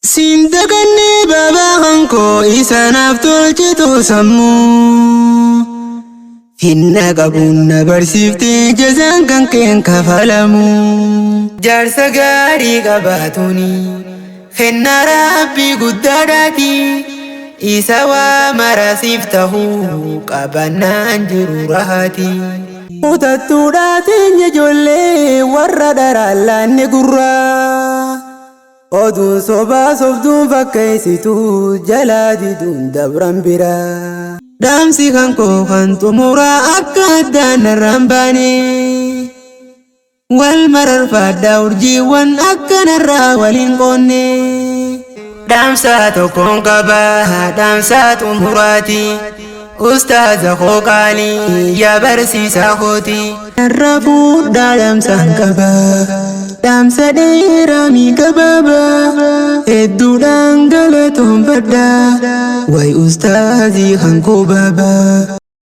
Sindaganni baba hanko isanaaf tolchitu sammuu Finna qabuun barsiiftee jazaan kan keen kafalamu Jaarsa gaarii qabaatuni Kenna Rabbii guddaadhaati Isa waa marasiif tahuu qabannaan jiru rahaati Mutattuudhaatiin ijoollee warra dharaallaanne gurraa Oduun sobaa sobduun fakkeessitu jalaa diduun dabran biraa Dhaamsi kan koo kan xumuraa akka addaan narraan baane Wal mararfaadhaa urjiiwwan akka narraa waliin qoonne Dhaamsa tokkoon qabaa dhaamsa xumuraati Ustaaza koo qaalii yaa barsiisaa kooti Narraa fuudhaa dhaamsaan qabaa Dhaamsa dheeraa gabaabaa hedduudhaan galatoonfadhaa Wayi ustaazii kan koo baabaa